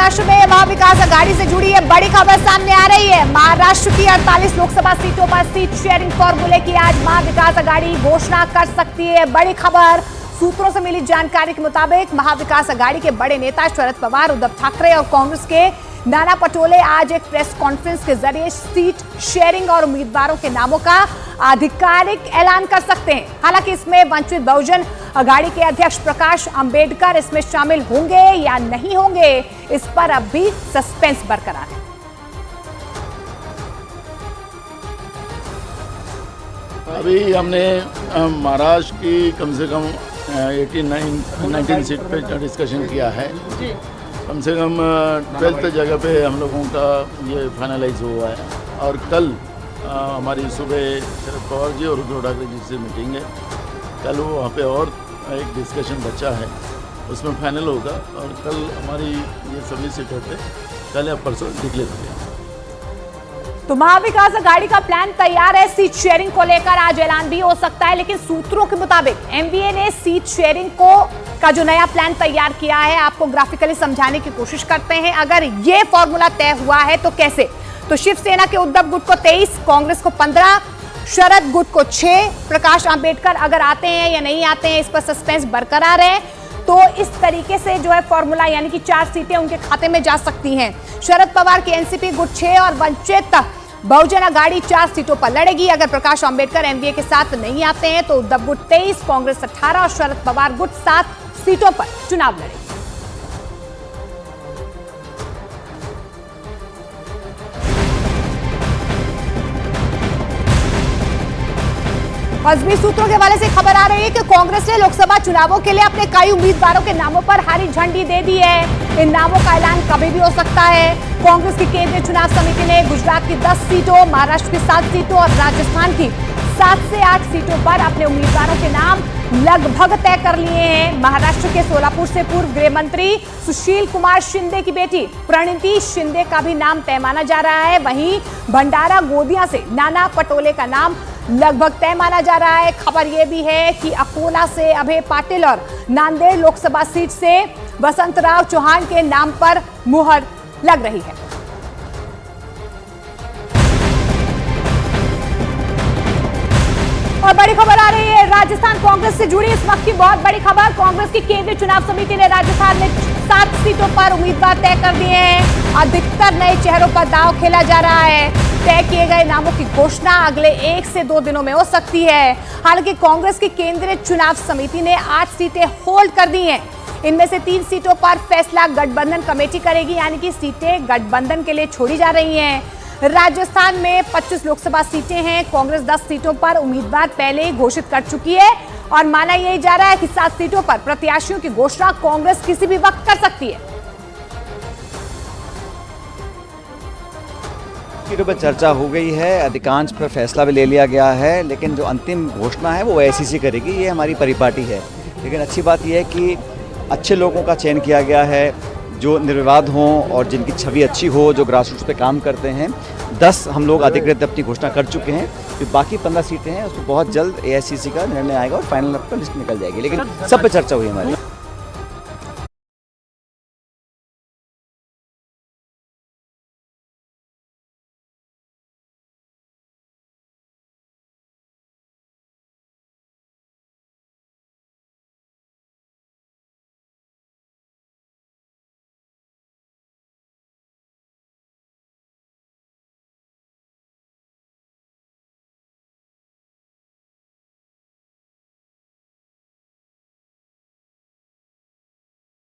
महाराष्ट्र में महाविकास अघाड़ी से जुड़ी एक बड़ी खबर सामने आ रही है। महाराष्ट्र की 48 लोकसभा सीटों पर सीट शेयरिंग फॉर्मूले की आज महाविकास अघाड़ी घोषणा कर सकती है। बड़ी खबर सूत्रों से मिली जानकारी के मुताबिक महाविकास अघाड़ी के बड़े नेता शरद पवार, उद्धव ठाकरे और कांग्रेस के नाना पटोले आज एक प्रेस कॉन्फ्रेंस के जरिए सीट शेयरिंग और उम्मीदवारों के नामों का आधिकारिक ऐलान कर सकते हैं। हालांकि इसमें वंचित बहुजन अघाड़ी के अध्यक्ष प्रकाश अंबेडकर इसमें शामिल होंगे या नहीं होंगे, इस पर अब भी सस्पेंस बरकरार है। अभी हमने महाराष्ट्र की कम से कम 19 सीट पे डिस्कशन किया है। कम से कम 12th जगह पे हम लोगों का ये फाइनलाइज हुआ है और कल हमारी सुबह शरद पवार जी और उद्धव ठाकरे जी से मीटिंग है। कल वो वहाँ पे और एक डिस्कशन बचा है, उसमें फाइनल होगा और कल हमारी ये सभी सीटों पे कल या परसों डिक्लेयर होगा। तो महाविकास अघाड़ी का प्लान तैयार है। सीट शेयरिंग को लेकर आज ऐलान भी हो सकता है, लेकिन सूत्रों के मुताबिक एमवीए ने सीट शेयरिंग का जो नया प्लान तैयार किया है, आपको ग्राफिकली समझाने की कोशिश करते हैं। अगर ये फॉर्मूला तय हुआ है तो कैसे? तो शिवसेना के उद्धव गुट को 23, कांग्रेस को 15, शरद गुट को 6, प्रकाश अंबेडकर अगर आते हैं या नहीं आते हैं, इस पर सस्पेंस बरकरार है। तो इस तरीके से जो है फॉर्मूला, यानी कि 4 सीटें उनके खाते में जा सकती हैं। शरद पवार की एनसीपी गुट 6 और वंचित बहुजन अघाड़ी 4 सीटों पर लड़ेगी। अगर प्रकाश अंबेडकर एमवीए के साथ नहीं आते हैं तो उद्धव गुट 23, कांग्रेस 18 और शरद पवार गुट 7 सीटों पर चुनाव लड़ेगी। मजबूत सूत्रों के हवाले से खबर आ रही है कि कांग्रेस ने लोकसभा चुनावों के लिए अपने कई उम्मीदवारों के नामों पर हरी झंडी दे दी है। इन नामों का ऐलान कभी भी हो सकता है। कांग्रेस की केंद्रीय चुनाव समिति ने गुजरात की 10 सीटों, महाराष्ट्र की 7 सीटों और राजस्थान की 7 से 8 सीटों पर अपने उम्मीदवारों के नाम लगभग तय कर लिए हैं। महाराष्ट्र के सोलापुर से पूर्व गृह मंत्री सुशील कुमार शिंदे की बेटी प्रणिति शिंदे का भी नाम तय माना जा रहा है। वहीं भंडारा गोदिया से नाना पटोले का नाम लगभग तय माना जा रहा है। खबर यह भी है कि अकोला से अभय पाटिल और नांदेड़ लोकसभा सीट से वसंतराव चौहान के नाम पर मुहर लग रही है। और बड़ी खबर आ रही है राजस्थान कांग्रेस से जुड़ी, इस वक्त की बहुत बड़ी खबर। कांग्रेस की केंद्रीय चुनाव समिति ने राजस्थान में 7 सीटों पर उम्मीदवार तय कर दिए हैं। अधिकतर नए चेहरों पर दांव खेला जा रहा है। तय किए गए नामों की घोषणा अगले 1 से 2 दिनों में हो सकती है। हालांकि कांग्रेस की केंद्रीय चुनाव समिति ने 8 सीटें होल्ड कर दी हैं। इनमें से 3 सीटों पर फैसला गठबंधन कमेटी करेगी, यानी कि सीटें गठबंधन के लिए छोड़ी जा रही हैं। राजस्थान में 25 लोकसभा सीटें हैं। कांग्रेस 10 सीटों पर उम्मीदवार पहले ही घोषित कर चुकी है और माना यही जा रहा है कि 7 सीटों पर प्रत्याशियों की घोषणा कांग्रेस किसी भी वक्त कर सकती है। सीटों पर चर्चा हो गई है, अधिकांश पर फैसला भी ले लिया गया है, लेकिन जो अंतिम घोषणा है वो एआईसीसी करेगी। ये हमारी परिपाटी है। लेकिन अच्छी बात यह है कि अच्छे लोगों का चयन किया गया है, जो निर्विवाद हों और जिनकी छवि अच्छी हो, जो ग्रासरूट्स पे काम करते हैं। 10 हम लोग अधिकृत अपनी घोषणा कर चुके हैं। जो बाकी 15 सीटें हैं उसको बहुत जल्द एआईसीसी का निर्णय आएगा और फाइनल लिस्ट निकल जाएगी। लेकिन सब पे चर्चा हुई हमारी।